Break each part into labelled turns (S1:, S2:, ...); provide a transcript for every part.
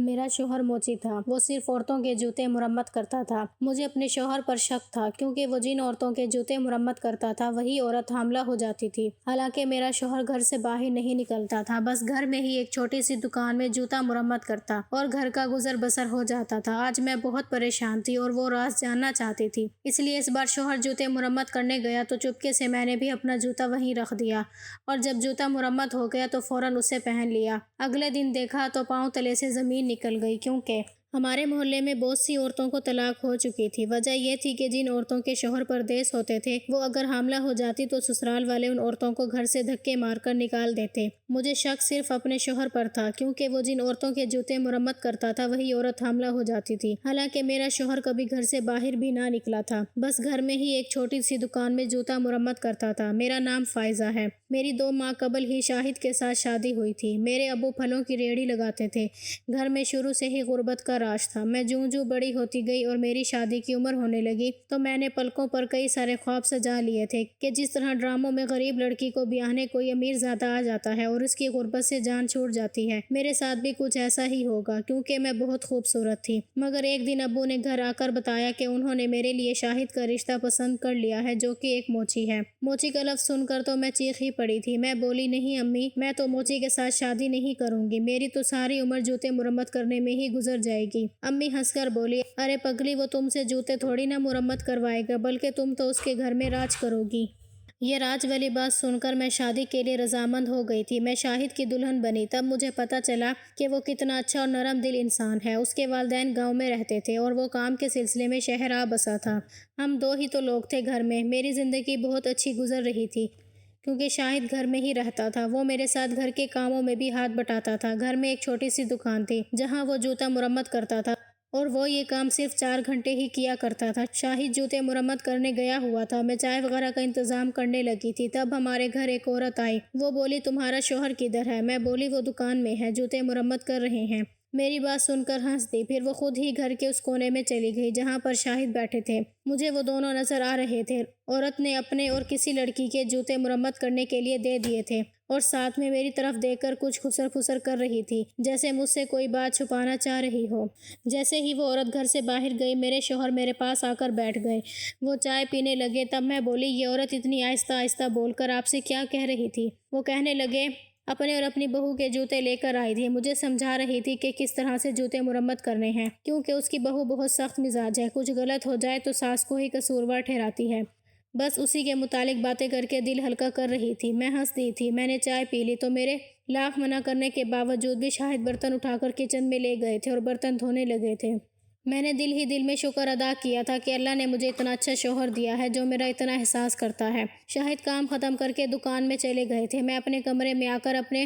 S1: میرا شوہر موچی تھا۔ وہ صرف عورتوں کے جوتے مرمت کرتا تھا۔ مجھے اپنے شوہر پر شک تھا کیونکہ وہ جن عورتوں کے جوتے مرمت کرتا تھا وہی عورت حاملہ ہو جاتی تھی۔ حالانکہ میرا شوہر گھر سے باہر نہیں نکلتا تھا، بس گھر میں ہی ایک چھوٹی سی دکان میں جوتا مرمت کرتا اور گھر کا گزر بسر ہو جاتا تھا۔ آج میں بہت پریشان تھی اور وہ راز جاننا چاہتی تھی، اس لیے اس بار شوہر جوتے مرمت کرنے گیا تو چپکے سے میں نے بھی اپنا جوتا وہیں رکھ دیا اور جب جوتا مرمت ہو گیا تو فوراً اسے پہن لیا۔ اگلے دن دیکھا تو پاؤں تلے سے زمین نکل گئی کیونکہ ہمارے محلے میں بہت سی عورتوں کو طلاق ہو چکی تھی۔ وجہ یہ تھی کہ جن عورتوں کے شوہر پردیس ہوتے تھے وہ اگر حاملہ ہو جاتی تو سسرال والے ان عورتوں کو گھر سے دھکے مار کر نکال دیتے۔ مجھے شک صرف اپنے شوہر پر تھا کیونکہ وہ جن عورتوں کے جوتے مرمت کرتا تھا وہی عورت حاملہ ہو جاتی تھی۔ حالانکہ میرا شوہر کبھی گھر سے باہر بھی نہ نکلا تھا، بس گھر میں ہی ایک چھوٹی سی دکان میں جوتا مرمت کرتا تھا۔ میرا نام فائزہ ہے۔ میری 2 ماہ قبل ہی شاہد کے ساتھ شادی ہوئی تھی۔ میرے ابو پھلوں کی ریہڑی لگاتے تھے۔ گھر میں شروع سے ہی غربت کا راج تھا۔ میں جوں جوں بڑی ہوتی گئی اور میری شادی کی عمر ہونے لگی تو میں نے پلکوں پر کئی سارے خواب سجا لیے تھے کہ جس طرح ڈراموں میں غریب لڑکی کو بیاہنے کوئی امیر زادہ آ جاتا ہے اور اس کی غربت سے جان چھوٹ جاتی ہے، میرے ساتھ بھی کچھ ایسا ہی ہوگا کیونکہ میں بہت خوبصورت تھی۔ مگر ایک دن ابو نے گھر آ کر بتایا کہ انہوں نے میرے لیے شاہد کا رشتہ پسند کر لیا ہے جو کہ ایک موچی ہے۔ موچی کا لفظ سن کر تو میں چیخ ہی پڑی تھی۔ میں بولی، نہیں امی، میں تو موچی کے ساتھ شادی نہیں کروں گی، میری تو ساری عمر جوتے مرمت کرنے میں ہی گزر جائے گی۔ امی ہنس کر بولی، ارے پگلی، وہ تم سے جوتے تھوڑی نہ مرمت کروائے گا بلکہ تم تو اس کے گھر میں راج کرو گی۔ یہ راج والی بات سن کر میں شادی کے لیے رضامند ہو گئی تھی۔ میں شاہد کی دلہن بنی۔ تب مجھے پتہ چلا کہ وہ کتنا اچھا اور نرم دل انسان ہے۔ اس کے والدین گاؤں میں رہتے تھے اور وہ کام کے سلسلے میں شہر آ بسا تھا۔ ہم 2 ہی تو لوگ تھے گھر میں۔ میری زندگی بہت اچھی گزر رہی تھی کیونکہ شاہد گھر میں ہی رہتا تھا۔ وہ میرے ساتھ گھر کے کاموں میں بھی ہاتھ بٹاتا تھا۔ گھر میں ایک چھوٹی سی دکان تھی جہاں وہ جوتا مرمت کرتا تھا اور وہ یہ کام صرف 4 گھنٹے ہی کیا کرتا تھا۔ شاہد جوتے مرمت کرنے گیا ہوا تھا۔ میں چائے وغیرہ کا انتظام کرنے لگی تھی، تب ہمارے گھر ایک عورت آئی۔ وہ بولی، تمہارا شوہر کدھر ہے؟ میں بولی، وہ دکان میں ہے، جوتے مرمت کر رہے ہیں۔ میری بات سن کر ہنس دی، پھر وہ خود ہی گھر کے اس کونے میں چلی گئی جہاں پر شاہد بیٹھے تھے۔ مجھے وہ دونوں نظر آ رہے تھے۔ عورت نے اپنے اور کسی لڑکی کے جوتے مرمت کرنے کے لیے دے دیے تھے اور ساتھ میں میری طرف دیکھ کر کچھ خسر پھسر کر رہی تھی، جیسے مجھ سے کوئی بات چھپانا چاہ رہی ہو۔ جیسے ہی وہ عورت گھر سے باہر گئی میرے شوہر میرے پاس آ کر بیٹھ گئے۔ وہ چائے پینے لگے، تب میں بولی، یہ عورت اتنی آہستہ آہستہ بول کر آپ سے کیا کہہ رہی تھی؟ وہ کہنے لگے، اپنے اور اپنی بہو کے جوتے لے کر آئی تھی، مجھے سمجھا رہی تھی کہ کس طرح سے جوتے مرمت کرنے ہیں کیونکہ اس کی بہو بہت سخت مزاج ہے، کچھ غلط ہو جائے تو ساس کو ہی قصوروار ٹھہراتی ہے۔ بس اسی کے متعلق باتیں کر کے دل ہلکا کر رہی تھی۔ میں ہنس دی تھی۔ میں نے چائے پی لی تو میرے لاکھ منع کرنے کے باوجود بھی شاہد برتن اٹھا کر کچن میں لے گئے تھے اور برتن دھونے لگے تھے۔ میں نے دل ہی دل میں شکر ادا کیا تھا کہ اللہ نے مجھے اتنا اچھا شوہر دیا ہے جو میرا اتنا احساس کرتا ہے۔ شاہد کام ختم کر کے دکان میں چلے گئے تھے۔ میں اپنے کمرے میں آ کر اپنے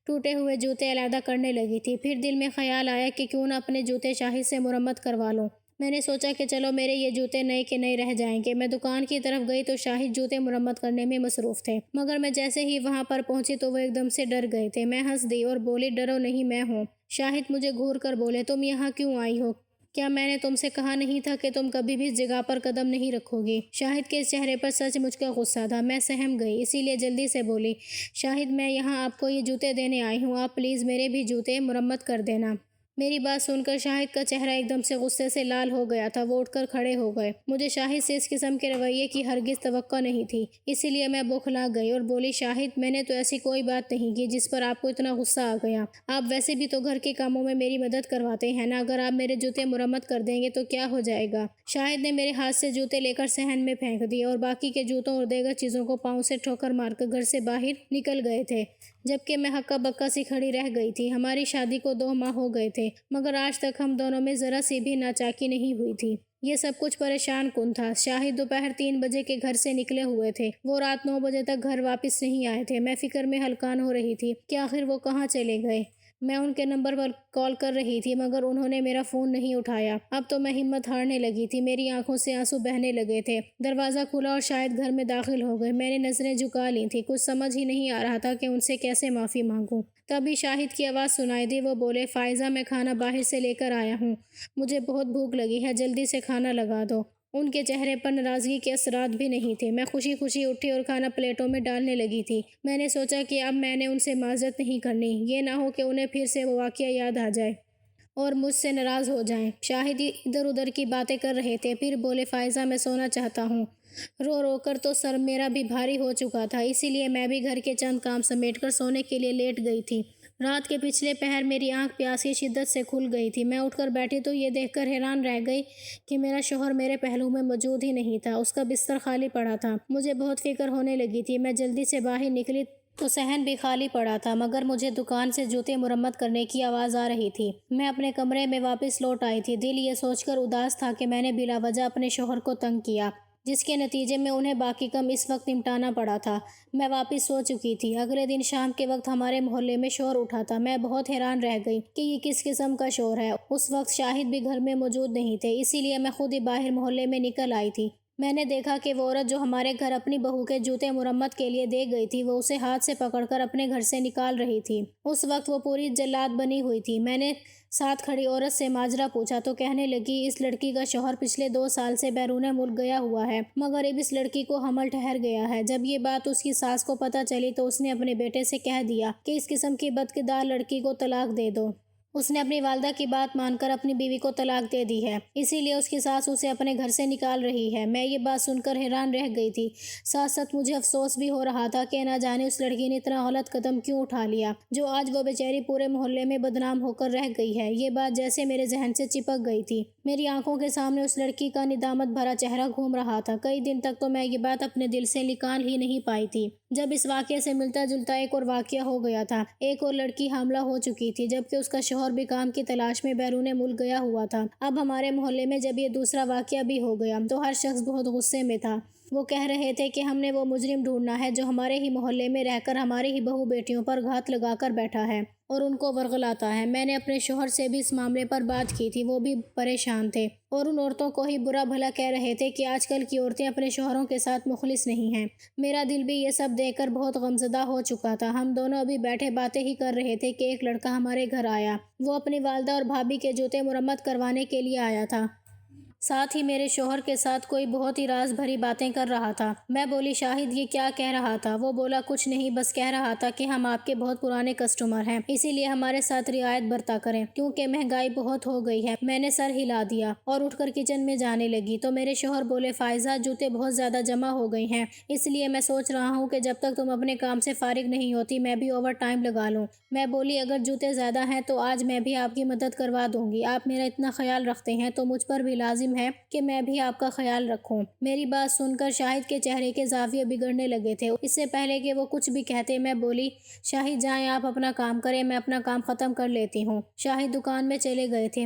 S1: ٹوٹے ہوئے جوتے علیحدہ کرنے لگی تھی۔ پھر دل میں خیال آیا کہ کیوں نہ اپنے جوتے شاہد سے مرمت کروا لوں۔ میں نے سوچا کہ چلو میرے یہ جوتے نئے کے نئے رہ جائیں گے۔ میں دکان کی طرف گئی تو شاہد جوتے مرمت کرنے میں مصروف تھے، مگر میں جیسے ہی وہاں پر پہنچی تو وہ ایک دم سے ڈر گئے تھے۔ میں ہنس دی اور بولی، ڈرو نہیں، میں ہوں۔ شاہد مجھے گھور کر بولے، تم یہاں کیوں آئی ہو؟ کیا میں نے تم سے کہا نہیں تھا کہ تم کبھی بھی اس جگہ پر قدم نہیں رکھو گی؟ شاہد کے چہرے پر سچ مچ کا غصہ تھا۔ میں سہم گئی، اسی لیے جلدی سے بولی، شاہد میں یہاں آپ کو یہ جوتے دینے آئی ہوں، آپ پلیز میرے بھی جوتے مرمت کر دینا۔ میری بات سن کر شاہد کا چہرہ ایک دم سے غصے سے لال ہو گیا تھا۔ وہ اٹھ کر کھڑے ہو گئے۔ مجھے شاہد سے اس قسم کے رویے کی ہرگز توقع نہیں تھی، اسی لیے میں بوکھلا گئی اور بولی، شاہد میں نے تو ایسی کوئی بات نہیں کی جس پر آپ کو اتنا غصہ آ گیا۔ آپ ویسے بھی تو گھر کے کاموں میں میری مدد کرواتے ہیں نا، اگر آپ میرے جوتے مرمت کر دیں گے تو کیا ہو جائے گا؟ شاہد نے میرے ہاتھ سے جوتے لے کر صحن میں پھینک دیے اور باقی کے جوتوں اور دیگر چیزوں کو پاؤں سے ٹھوکر مار کر گھر سے باہر نکل گئے تھے، جبکہ میں ہکا بکا سی کھڑی رہ گئی تھی۔ ہماری شادی کو 2 ماہ ہو گئے تھے، مگر آج تک ہم دونوں میں ذرا سی بھی ناچاکی نہیں ہوئی تھی۔ یہ سب کچھ پریشان کن تھا۔ شاہد دوپہر 3 بجے کے گھر سے نکلے ہوئے تھے۔ وہ رات 9 بجے تک گھر واپس نہیں آئے تھے۔ میں فکر میں ہلکان ہو رہی تھی کہ آخر وہ کہاں چلے گئے۔ میں ان کے نمبر پر کال کر رہی تھی مگر انہوں نے میرا فون نہیں اٹھایا۔ اب تو میں ہمت ہارنے لگی تھی، میری آنکھوں سے آنسو بہنے لگے تھے۔ دروازہ کھلا اور شاہد گھر میں داخل ہو گئے۔ میں نے نظریں جھکا لی تھیں، کچھ سمجھ ہی نہیں آ رہا تھا کہ ان سے کیسے معافی مانگوں۔ تبھی شاہد کی آواز سنائی دی۔ وہ بولے، فائزہ میں کھانا باہر سے لے کر آیا ہوں، مجھے بہت بھوک لگی ہے، جلدی سے کھانا لگا دو۔ ان کے چہرے پر ناراضگی کے اثرات بھی نہیں تھے۔ میں خوشی خوشی اٹھی اور کھانا پلیٹوں میں ڈالنے لگی تھی۔ میں نے سوچا کہ اب میں نے ان سے معذرت نہیں کرنی، یہ نہ ہو کہ انہیں پھر سے وہ واقعہ یاد آ جائے۔ اور مجھ سے ناراض ہو جائیں۔ شاہد ادھر ادھر کی باتیں کر رہے تھے، پھر بولے فائزہ میں سونا چاہتا ہوں۔ رو رو کر تو سر میرا بھی بھاری ہو چکا تھا، اسی لیے میں بھی گھر کے چند کام سمیٹ کر سونے کے لیے لیٹ گئی تھی۔ رات کے پچھلے پہر میری آنکھ پیاس کی شدت سے کھل گئی تھی۔ میں اٹھ کر بیٹھی تو یہ دیکھ کر حیران رہ گئی کہ میرا شوہر میرے پہلو میں موجود ہی نہیں تھا، اس کا بستر خالی پڑا تھا۔ مجھے بہت فکر ہونے لگی تھی۔ میں جلدی سے باہر نکلی تو صحن بھی خالی پڑا تھا، مگر مجھے دکان سے جوتے مرمت کرنے کی آواز آ رہی تھی۔ میں اپنے کمرے میں واپس لوٹ آئی تھی۔ دل یہ سوچ کر اداس تھا کہ میں نے بلا وجہ اپنے شوہر کو تنگ کیا، جس کے نتیجے میں انہیں باقی کام اس وقت نمٹانا پڑا تھا۔ میں واپس سو چکی تھی۔ اگلے دن شام کے وقت ہمارے محلے میں شور اٹھا تھا۔ میں بہت حیران رہ گئی کہ یہ کس قسم کا شور ہے۔ اس وقت شاہد بھی گھر میں موجود نہیں تھے، اسی لیے میں خود ہی باہر محلے میں نکل آئی تھی۔ میں نے دیکھا کہ وہ عورت جو ہمارے گھر اپنی بہو کے جوتے مرمت کے لیے دے گئی تھی، وہ اسے ہاتھ سے پکڑ کر اپنے گھر سے نکال رہی تھی۔ اس وقت وہ پوری جلاد بنی ہوئی تھی۔ میں نے ساتھ کھڑی عورت سے ماجرا پوچھا تو کہنے لگی اس لڑکی کا شوہر پچھلے 2 سال سے بیرون ملک گیا ہوا ہے، مگر اب اس لڑکی کو حمل ٹھہر گیا ہے۔ جب یہ بات اس کی ساس کو پتہ چلی تو اس نے اپنے بیٹے سے کہہ دیا کہ اس قسم کی بدکردار لڑکی کو طلاق دے دو۔ اس نے اپنی والدہ کی بات مان کر اپنی بیوی کو طلاق دے دی ہے، اسی لیے اس کی ساس اسے اپنے گھر سے نکال رہی ہے۔ میں یہ بات سن کر حیران رہ گئی تھی۔ ساتھ ساتھ مجھے افسوس بھی ہو رہا تھا کہ نہ جانے اس لڑکی نے اتنا غلط قدم کیوں اٹھا لیا، جو آج وہ بیچاری پورے محلے میں بدنام ہو کر رہ گئی ہے۔ یہ بات جیسے میرے ذہن سے چپک گئی تھی۔ میری آنکھوں کے سامنے اس لڑکی کا ندامت بھرا چہرہ گھوم رہا تھا۔ کئی دن تک تو میں یہ بات اپنے دل سے نکال ہی نہیں پائی تھی۔ جب اس واقعے سے ملتا جلتا ایک اور واقعہ ہو گیا تھا۔ ایک اور لڑکی حاملہ ہو چکی تھی، جبکہ اس کا شوہر بھی کام کی تلاش میں بیرون ملک گیا ہوا تھا۔ اب ہمارے محلے میں جب یہ دوسرا واقعہ بھی ہو گیا تو ہر شخص بہت غصے میں تھا۔ وہ کہہ رہے تھے کہ ہم نے وہ مجرم ڈھونڈنا ہے جو ہمارے ہی محلے میں رہ کر ہماری ہی بہو بیٹیوں پر گھات لگا کر بیٹھا ہے اور ان کو ورغلاتا ہے۔ میں نے اپنے شوہر سے بھی اس معاملے پر بات کی تھی، وہ بھی پریشان تھے اور ان عورتوں کو ہی برا بھلا کہہ رہے تھے کہ آج کل کی عورتیں اپنے شوہروں کے ساتھ مخلص نہیں ہیں۔ میرا دل بھی یہ سب دیکھ کر بہت غمزدہ ہو چکا تھا۔ ہم دونوں ابھی بیٹھے باتیں ہی کر رہے تھے کہ ایک لڑکا ہمارے گھر آیا۔ وہ اپنی والدہ اور بھابھی کے جوتے مرمت کروانے کے لیے آیا تھا، ساتھ ہی میرے شوہر کے ساتھ کوئی بہت ہی راز بھری باتیں کر رہا تھا۔ میں بولی شاہد یہ کیا کہہ رہا تھا؟ وہ بولا کچھ نہیں، بس کہہ رہا تھا کہ ہم آپ کے بہت پرانے کسٹمر ہیں، اسی لیے ہمارے ساتھ رعایت برتا کریں کیونکہ مہنگائی بہت ہو گئی ہے۔ میں نے سر ہلا دیا اور اٹھ کر کچن میں جانے لگی تو میرے شوہر بولے فائزہ جوتے بہت زیادہ جمع ہو گئی ہیں، اس لیے میں سوچ رہا ہوں کہ جب تک تم اپنے کام سے فارغ نہیں ہوتی میں بھی اوور ٹائم لگا لوں۔ میں بولی اگر جوتے زیادہ ہیں تو آج میں بھی آپ کی مدد کروا دوں گی، آپ میرا اتنا خیال رکھتے ہیں تو مجھ پر بھی لازم ہے کہ میں بھی آپ کا خیال رکھوں۔ میری بات سن کر شاہد کے چہرے کے زاویے بگڑنے لگے تھے۔ اس سے پہلے کہ وہ کچھ بھی کہتے میں بولی شاہد جائیں آپ اپنا کام کریں، میں اپنا کام ختم کر لیتی ہوں۔ شاہد دکان میں چلے گئے تھے۔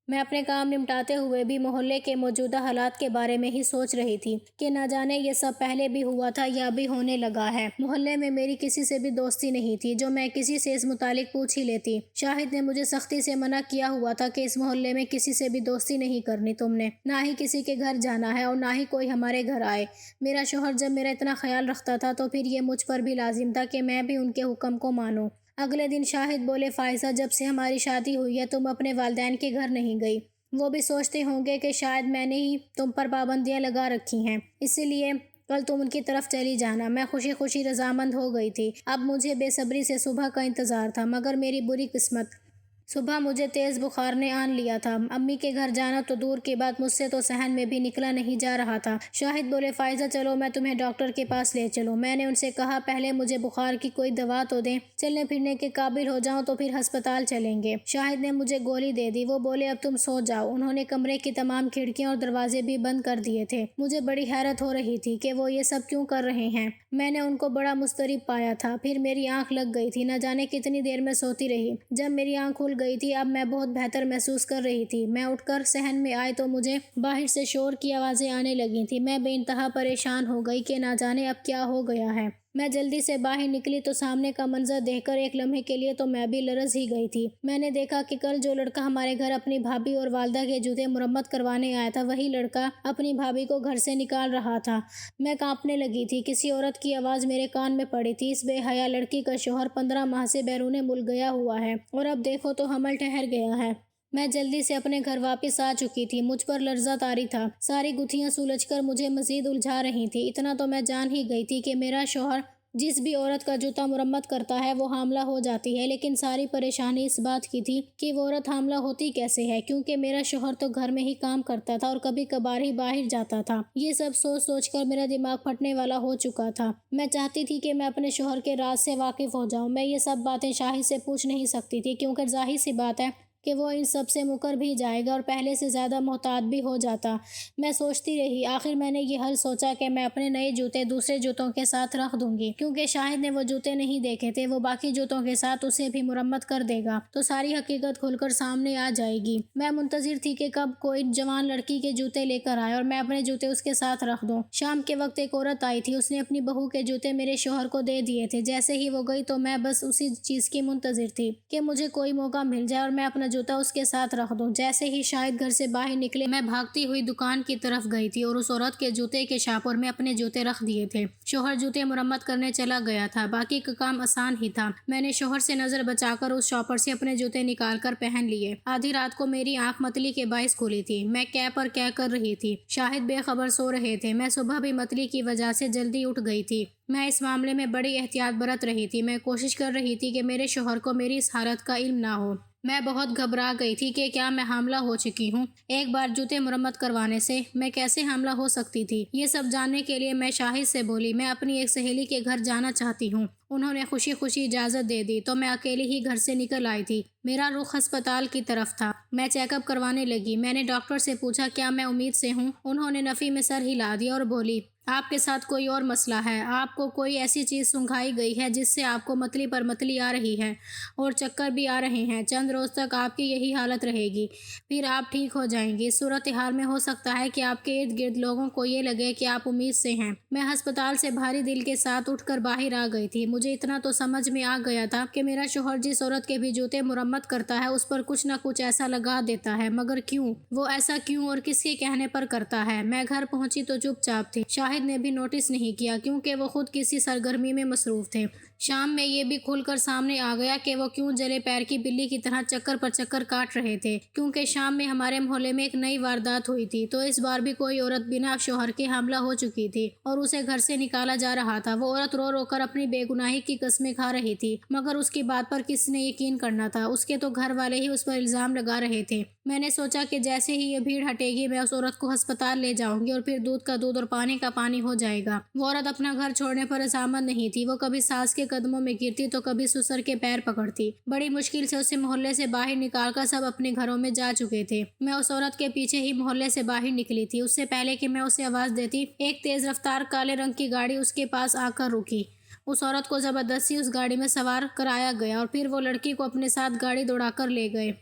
S1: میں اپنے کام نمٹاتے ہوئے بھی محلے کے موجودہ حالات کے بارے میں ہی سوچ رہی تھی کہ نہ جانے یہ سب پہلے بھی ہوا تھا یا بھی ہونے لگا ہے۔ محلے میں میری کسی سے بھی دوستی نہیں تھی جو میں کسی سے اس متعلق پوچھ ہی لیتی۔ شاہد نے مجھے سختی سے منع کیا ہوا تھا کہ اس محلے میں کسی سے بھی دوستی نہیں کرنی تم نے، نہ ہی کسی کے گھر جانا ہے اور نہ ہی کوئی ہمارے گھر آئے۔ میرا شوہر جب میرا اتنا خیال رکھتا تھا تو پھر یہ مجھ پر بھی لازم تھا کہ میں بھی ان کے حکم کو مانوں۔ اگلے دن شاہد بولے فائزہ جب سے ہماری شادی ہوئی ہے تم اپنے والدین کے گھر نہیں گئی، وہ بھی سوچتے ہوں گے کہ شاید میں نے ہی تم پر پابندیاں لگا رکھی ہیں، اسی لیے کل تم ان کی طرف چلی جانا۔ میں خوشی خوشی رضامند ہو گئی تھی۔ اب مجھے بے صبری سے صبح کا انتظار تھا، مگر میری بری قسمت صبح مجھے تیز بخار نے آن لیا تھا۔ امی کے گھر جانا تو دور کی بات مجھ سے تو صحن میں بھی نکلا نہیں جا رہا تھا۔ شاہد بولے فائزہ چلو میں تمہیں ڈاکٹر کے پاس لے چلوں۔ میں نے ان سے کہا پہلے مجھے بخار کی کوئی دوا تو دیں، چلنے پھرنے کے قابل ہو جاؤں تو پھر ہسپتال چلیں گے۔ شاہد نے مجھے گولی دے دی۔ وہ بولے اب تم سو جاؤ۔ انہوں نے کمرے کی تمام کھڑکیاں اور دروازے بھی بند کر دیے تھے۔ مجھے بڑی حیرت ہو رہی تھی کہ وہ یہ سب کیوں کر رہے ہیں۔ میں نے ان کو بڑا مضطرب پایا تھا۔ پھر میری آنکھ لگ گئی تھی، نہ جانے کتنی دیر میں سوتی رہی۔ جب میری آنکھ کھل گئی تھی اب میں بہت بہتر محسوس کر رہی تھی۔ میں اٹھ کر صحن میں آئی تو مجھے باہر سے شور کی آوازیں آنے لگی تھیں۔ میں بے انتہا پریشان ہو گئی کہ نہ جانے اب کیا ہو گیا ہے۔ میں جلدی سے باہر نکلی تو سامنے کا منظر دیکھ کر ایک لمحے کے لیے تو میں بھی لرز ہی گئی تھی۔ میں نے دیکھا کہ کل جو لڑکا ہمارے گھر اپنی بھابھی اور والدہ کے جوتے مرمت کروانے آیا تھا وہی لڑکا اپنی بھابھی کو گھر سے نکال رہا تھا۔ میں کانپنے لگی تھی۔ کسی عورت کی آواز میرے کان میں پڑی تھی، اس بے حیا لڑکی کا شوہر 15 ماہ سے بیرون ملک گیا ہوا ہے اور اب دیکھو تو حمل ٹھہر گیا ہے۔ میں جلدی سے اپنے گھر واپس آ چکی تھی۔ مجھ پر لرزہ طاری تھا، ساری گتھیاں سلجھ کر مجھے مزید الجھا رہی تھیں۔ اتنا تو میں جان ہی گئی تھی کہ میرا شوہر جس بھی عورت کا جوتا مرمت کرتا ہے وہ حاملہ ہو جاتی ہے، لیکن ساری پریشانی اس بات کی تھی کہ وہ عورت حاملہ ہوتی کیسے ہے، کیونکہ میرا شوہر تو گھر میں ہی کام کرتا تھا اور کبھی کبھار ہی باہر جاتا تھا۔ یہ سب سوچ سوچ کر میرا دماغ پھٹنے والا ہو چکا تھا۔ میں چاہتی تھی کہ میں اپنے شوہر کے راز سے واقف ہو جاؤں۔ میں یہ سب باتیں شاہد سے پوچھ نہیں سکتی تھی، کیونکہ ظاہر سی بات ہے کہ وہ ان سب سے مکر بھی جائے گا اور پہلے سے زیادہ محتاط بھی ہو جاتا۔ میں سوچتی رہی، آخر میں نے یہ حل سوچا کہ میں اپنے نئے جوتے دوسرے جوتوں کے ساتھ رکھ دوں گی، کیونکہ شاہد نے وہ جوتے نہیں دیکھے تھے۔ وہ باقی جوتوں کے ساتھ اسے بھی مرمت کر دے گا تو ساری حقیقت کھل کر سامنے آ جائے گی۔ میں منتظر تھی کہ کب کوئی جوان لڑکی کے جوتے لے کر آئے اور میں اپنے جوتے اس کے ساتھ رکھ دوں۔ شام کے وقت ایک عورت آئی تھی، اس نے اپنی بہو کے جوتے میرے شوہر کو دے دیے تھے۔ جیسے ہی وہ گئی تو میں بس اسی چیز کی منتظر تھی کہ مجھے کوئی موقع مل جائے اور میں اپنا جوتا اس کے ساتھ رکھ دوں۔ جیسے ہی شاہد گھر سے باہر نکلے میں بھاگتی ہوئی دکان کی طرف گئی تھی اور اس عورت کے جوتے کے شاپور میں اپنے جوتے رکھ دیے تھے۔ شوہر جوتے مرمت کرنے چلا گیا تھا، باقی کا کام آسان ہی تھا۔ میں نے شوہر سے نظر بچا کر اس شاپر سے اپنے جوتے نکال کر پہن لیے۔ آدھی رات کو میری آنکھ متلی کے باعث کھلی تھی۔ میں کیا پر کیا کر رہی تھی، شاہد بے خبر سو رہے تھے۔ میں صبح بھی متلی کی وجہ سے جلدی اٹھ گئی تھی۔ میں اس معاملے میں بڑی احتیاط برت رہی تھی۔ میں کوشش کر رہی تھی کہ میرے شوہر کو میری اس حالت کا علم نہ ہو۔ میں بہت گھبرا گئی تھی کہ کیا میں حاملہ ہو چکی ہوں۔ ایک بار جوتے مرمت کروانے سے میں کیسے حاملہ ہو سکتی تھی؟ یہ سب جاننے کے لیے میں شاہد سے بولی، میں اپنی ایک سہیلی کے گھر جانا چاہتی ہوں۔ انہوں نے خوشی خوشی اجازت دے دی تو میں اکیلی ہی گھر سے نکل آئی تھی۔ میرا رخ ہسپتال کی طرف تھا۔ میں چیک اپ کروانے لگی۔ میں نے ڈاکٹر سے پوچھا کیا میں امید سے ہوں؟ انہوں نے نفی میں سر ہلا دیا اور بولی آپ کے ساتھ کوئی اور مسئلہ ہے۔ آپ کو کوئی ایسی چیز سنگھائی گئی ہے جس سے آپ کو متلی پر متلی آ رہی ہے اور چکر بھی آ رہے ہیں۔ چند روز تک آپ کی یہی حالت رہے گی، پھر آپ ٹھیک ہو جائیں گی۔ اس صورتحال میں ہو سکتا ہے کہ آپ کے ارد گرد لوگوں کو یہ لگے کہ آپ امید سے ہیں۔ میں ہسپتال سے بھاری دل کے ساتھ اٹھ کر باہر آ گئی تھی۔ مجھے اتنا تو سمجھ میں آ گیا تھا کہ میرا شوہر جس عورت کے بھی جوتے مرمت کرتا ہے اس پر کچھ نہ کچھ ایسا لگا دیتا ہے، مگر کیوں؟ وہ ایسا کیوں اور کس کے کہنے پر کرتا ہے؟ میں گھر پہنچی تو چپ چاپ تھی۔ شاہد نے بھی نوٹس نہیں کیا کیونکہ وہ خود کسی سرگرمی میں مصروف تھے۔ شام میں یہ بھی کھل کر سامنے آ گیا کہ وہ کیوں جلے پیر کی بلی کی طرح چکر پر چکر کاٹ رہے تھے، کیونکہ شام میں ہمارے محلے میں ایک نئی واردات ہوئی تھی تو اس بار بھی کوئی عورت بنا شوہر کے حاملہ ہو چکی تھی اور اسے گھر سے نکالا جا رہا تھا۔ وہ عورت رو رو کر اپنی بے گناہی کی قسمیں کھا رہی تھی، مگر اس کی بات پر کس نے یقین کرنا تھا؟ اس کے تو گھر والے ہی اس پر الزام لگا رہے تھے۔ میں نے سوچا کہ جیسے ہی یہ بھیڑ ہٹے گی میں اس عورت کو ہسپتال لے جاؤں گی اور پھر دودھ کا دودھ اور پانی کا پانی ہو جائے گا۔ وہ عورت اپنا گھر چھوڑنے پر رضامند نہیں تھی۔ وہ کبھی ساس کے قدموں میں گرتی تو کبھی سسر کے پیر پکڑتی۔ بڑی مشکل سے اسے محلے سے باہر نکال کر سب اپنے گھروں میں جا چکے تھے۔ میں اس عورت کے پیچھے ہی محلے سے باہر نکلی تھی۔ اس سے پہلے کہ میں اسے آواز دیتی، ایک تیز رفتار کالے رنگ کی گاڑی اس کے پاس آ کر رکی۔ اس عورت کو زبردستی اس گاڑی میں سوار کرایا گیا اور پھر وہ لڑکی کو اپنے ساتھ گاڑی دوڑا کر لے گئے۔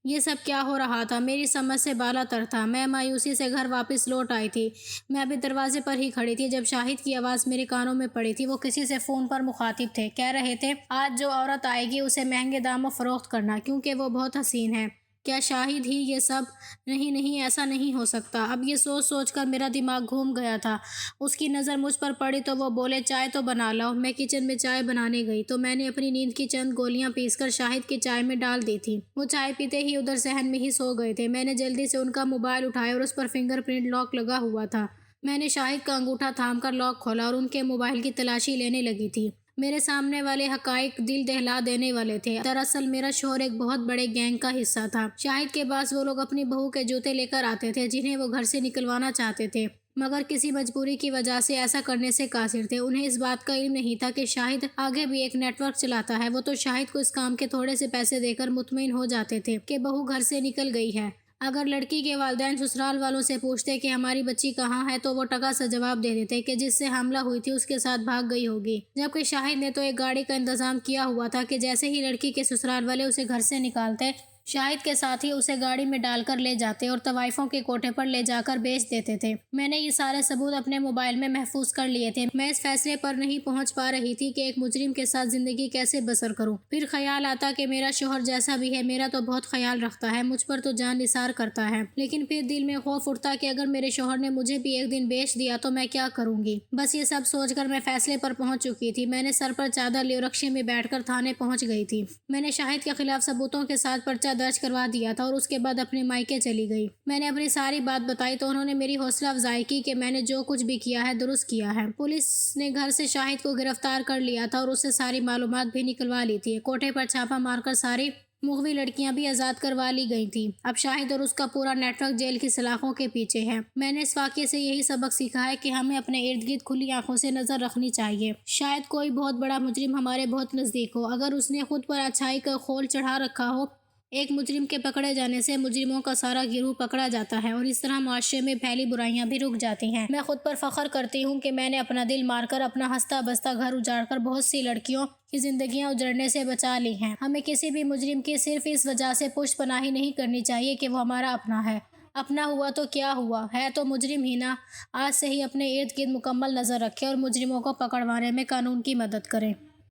S1: یہ سب کیا ہو رہا تھا؟ میری سمجھ سے بالا تر تھا۔ میں مایوسی سے گھر واپس لوٹ آئی تھی۔ میں ابھی دروازے پر ہی کھڑی تھی جب شاہد کی آواز میرے کانوں میں پڑی تھی۔ وہ کسی سے فون پر مخاطب تھے، کہہ رہے تھے آج جو عورت آئے گی اسے مہنگے داموں فروخت کرنا کیونکہ وہ بہت حسین ہے۔ کیا شاہد ہی یہ سب؟ نہیں، ایسا نہیں ہو سکتا۔ اب یہ سوچ سوچ کر میرا دماغ گھوم گیا تھا۔ اس کی نظر مجھ پر پڑی تو وہ بولے چائے تو بنا لاؤ۔ میں کچن میں چائے بنانے گئی تو میں نے اپنی نیند کی چند گولیاں پیس کر شاہد کی چائے میں ڈال دی تھی۔ وہ چائے پیتے ہی ادھر صحن میں ہی سو گئے تھے۔ میں نے جلدی سے ان کا موبائل اٹھایا اور اس پر فنگر پرنٹ لاک لگا ہوا تھا۔ میں نے شاہد کا انگوٹھا تھام کر لاک کھولا اور ان کے موبائل کی تلاشی لینے لگی تھی۔ میرے سامنے والے حقائق دل دہلا دینے والے تھے۔ دراصل میرا شوہر ایک بہت بڑے گینگ کا حصہ تھا۔ شاہد کے پاس وہ لوگ اپنی بہو کے جوتے لے کر آتے تھے جنہیں وہ گھر سے نکلوانا چاہتے تھے، مگر کسی مجبوری کی وجہ سے ایسا کرنے سے قاصر تھے۔ انہیں اس بات کا علم نہیں تھا کہ شاہد آگے بھی ایک نیٹ ورک چلاتا ہے۔ وہ تو شاہد کو اس کام کے تھوڑے سے پیسے دے کر مطمئن ہو جاتے تھے کہ بہو گھر سے نکل گئی ہے۔ اگر لڑکی کے والدین سسرال والوں سے پوچھتے کہ ہماری بچی کہاں ہے تو وہ ٹکا سا جواب دے دیتے کہ جس سے حاملہ ہوئی تھی اس کے ساتھ بھاگ گئی ہوگی، جبکہ شاہد نے تو ایک گاڑی کا انتظام کیا ہوا تھا کہ جیسے ہی لڑکی کے سسرال والے اسے گھر سے نکالتے شاہد کے ساتھ ہی اسے گاڑی میں ڈال کر لے جاتے اور طوائفوں کے کوٹھے پر لے جا کر بیچ دیتے تھے۔ میں نے یہ سارے ثبوت اپنے موبائل میں محفوظ کر لیے تھے۔ میں اس فیصلے پر نہیں پہنچ پا رہی تھی کہ ایک مجرم کے ساتھ زندگی کیسے بسر کروں۔ پھر خیال آتا کہ میرا شوہر جیسا بھی ہے میرا تو بہت خیال رکھتا ہے، مجھ پر تو جان نثار کرتا ہے، لیکن پھر دل میں خوف اٹھتا کہ اگر میرے شوہر نے مجھے بھی ایک دن بیچ دیا تو میں کیا کروں گی؟ بس یہ سب سوچ کر میں فیصلے پر پہنچ چکی تھی۔ میں نے سر پر چادر لی اور رکشے میں بیٹھ کر تھانے پہنچ گئی تھی۔ میں نے شاہد کے خلاف ثبوتوں کے ساتھ پرچہ درج کروا دیا تھا اور اس کے بعد اپنے مائکے چلی گئی۔ میں نے اپنی ساری بات بتائی تو انہوں نے میری حوصلہ افزائی کی کہ میں نے جو کچھ بھی کیا ہے درست کیا ہے۔ پولیس نے گھر سے شاہد کو گرفتار کر لیا تھا اور اس سے ساری معلومات بھی نکلوا لی تھی۔ کوٹھے پر چھاپا مار کر ساری مغوی لڑکیاں بھی آزاد کروا لی گئی تھیں۔ اب شاہد اور اس کا پورا نیٹ ورک جیل کی سلاخوں کے پیچھے ہے۔ میں نے اس واقعے سے یہی سبق سیکھا ہے کہ ہمیں اپنے ارد گرد کھلی آنکھوں سے نظر رکھنی چاہیے۔ شاید کوئی بہت بڑا مجرم ہمارے بہت نزدیک ہو، اگر اس نے خود پر اچھائی کا خول چڑھا رکھا ہو۔ ایک مجرم کے پکڑے جانے سے مجرموں کا سارا گروہ پکڑا جاتا ہے اور اس طرح معاشرے میں پھیلی برائیاں بھی رک جاتی ہیں۔ میں خود پر فخر کرتی ہوں کہ میں نے اپنا دل مار کر، اپنا ہنستا بستا گھر اجاڑ کر بہت سی لڑکیوں کی زندگیاں اجڑنے سے بچا لی ہیں۔ ہمیں کسی بھی مجرم کی صرف اس وجہ سے پشت پناہی نہیں کرنی چاہیے کہ وہ ہمارا اپنا ہے۔ اپنا ہوا تو کیا ہوا، ہے تو مجرم ہی نا۔ آج سے ہی اپنے ارد گرد مکمل نظر رکھیں اور مجرموں کو پکڑوانے میں قانون کی مدد کریں۔